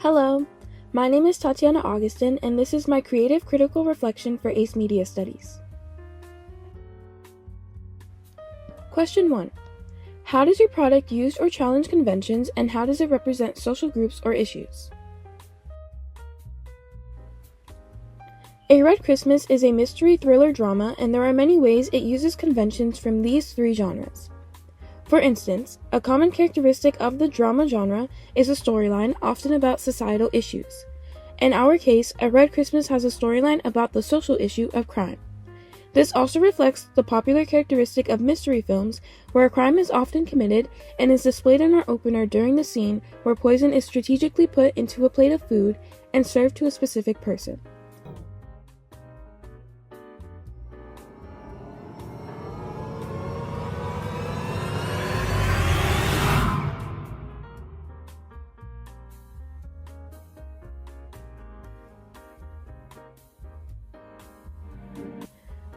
Hello, my name is Tatyana Augustin, and this is my creative critical reflection for AICE Media Studies. Question 1. How does your product use or challenge conventions, and how does it represent social groups or issues? A Red Christmas is a mystery thriller drama, and there are many ways it uses conventions from these three genres. For instance, a common characteristic of the drama genre is a storyline, often about societal issues. In our case, A Red Christmas has a storyline about the social issue of crime. This also reflects the popular characteristic of mystery films, where a crime is often committed and is displayed in our opener during the scene where poison is strategically put into a plate of food and served to a specific person.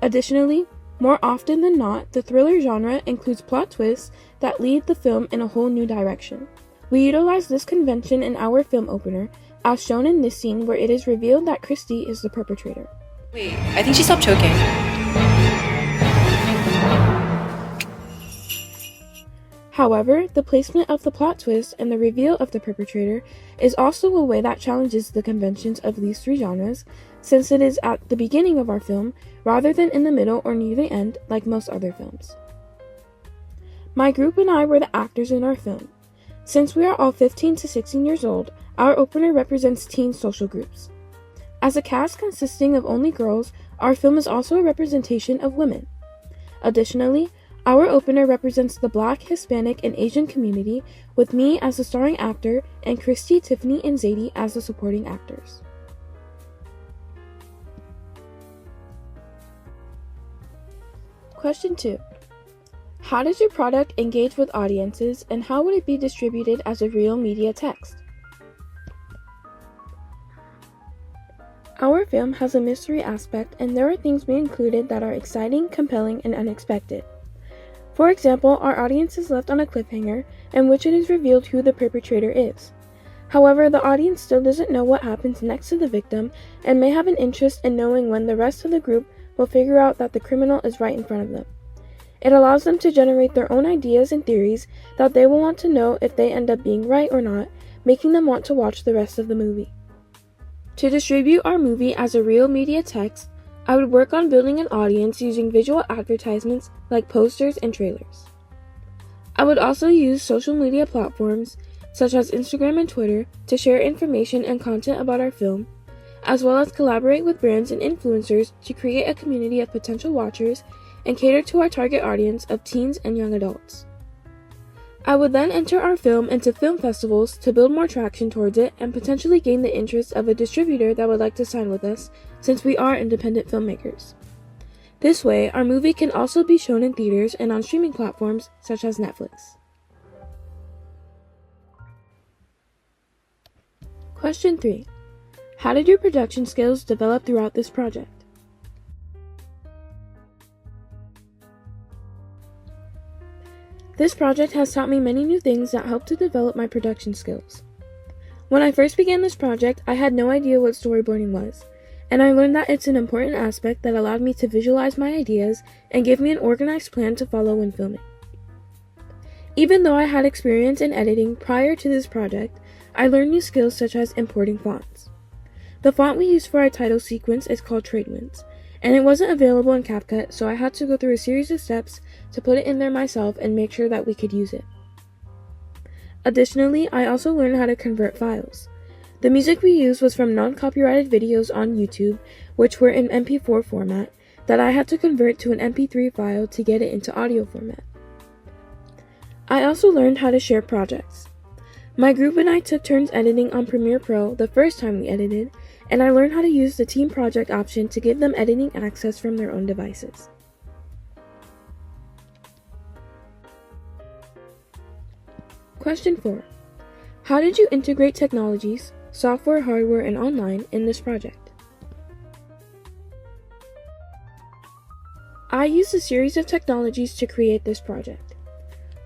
Additionally, more often than not, the thriller genre includes plot twists that lead the film in a whole new direction. We utilize this convention in our film opener, as shown in this scene where it is revealed that Christy is the perpetrator. Wait, I think she stopped choking. However, the placement of the plot twist and the reveal of the perpetrator is also a way that challenges the conventions of these three genres, since it is at the beginning of our film rather than in the middle or near the end like most other films. My group and I were the actors in our film. Since we are all 15 to 16 years old, our opener represents teen social groups. As a cast consisting of only girls, our film is also a representation of women. Additionally, our opener represents the Black, Hispanic, and Asian community, with me as the starring actor and Christy, Tiffany, and Zadie as the supporting actors. Question 2. How does your product engage with audiences, and how would it be distributed as a real media text? Our film has a mystery aspect, and there are things we included that are exciting, compelling, and unexpected. For example, our audience is left on a cliffhanger in which it is revealed who the perpetrator is. However, the audience still doesn't know what happens next to the victim and may have an interest in knowing when the rest of the group will figure out that the criminal is right in front of them. It allows them to generate their own ideas and theories that they will want to know if they end up being right or not, making them want to watch the rest of the movie. To distribute our movie as a real media text, I would work on building an audience using visual advertisements like posters and trailers. I would also use social media platforms such as Instagram and Twitter to share information and content about our film, as well as collaborate with brands and influencers to create a community of potential watchers and cater to our target audience of teens and young adults. I would then enter our film into film festivals to build more traction towards it and potentially gain the interest of a distributor that would like to sign with us, since we are independent filmmakers. This way, our movie can also be shown in theaters and on streaming platforms such as Netflix. Question 3. How did your production skills develop throughout this project? This project has taught me many new things that helped to develop my production skills. When I first began this project, I had no idea what storyboarding was, and I learned that it's an important aspect that allowed me to visualize my ideas and give me an organized plan to follow when filming. Even though I had experience in editing prior to this project, I learned new skills such as importing fonts. The font we use for our title sequence is called Tradewinds, and it wasn't available in CapCut, so I had to go through a series of steps to put it in there myself and make sure that we could use it. Additionally, I also learned how to convert files. The music we used was from non-copyrighted videos on YouTube, which were in MP4 format, that I had to convert to an MP3 file to get it into audio format. I also learned how to share projects. My group and I took turns editing on Premiere Pro the first time we edited, and I learned how to use the team project option to give them editing access from their own devices. Question 4. How did you integrate technologies, software, hardware, and online in this project? I used a series of technologies to create this project.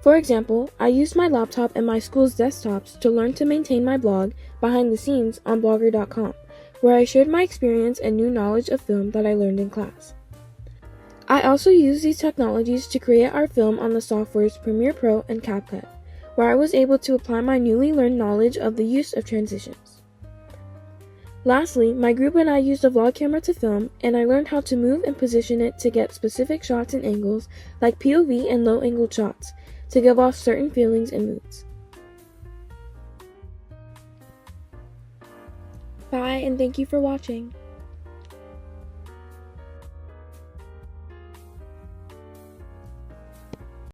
For example, I used my laptop and my school's desktops to learn to maintain my blog behind the scenes on blogger.com, where I shared my experience and new knowledge of film that I learned in class. I also used these technologies to create our film on the softwares Premiere Pro and CapCut, where I was able to apply my newly learned knowledge of the use of transitions. Lastly, my group and I used a vlog camera to film, and I learned how to move and position it to get specific shots and angles like POV and low-angled shots to give off certain feelings and moods. Bye, and thank you for watching.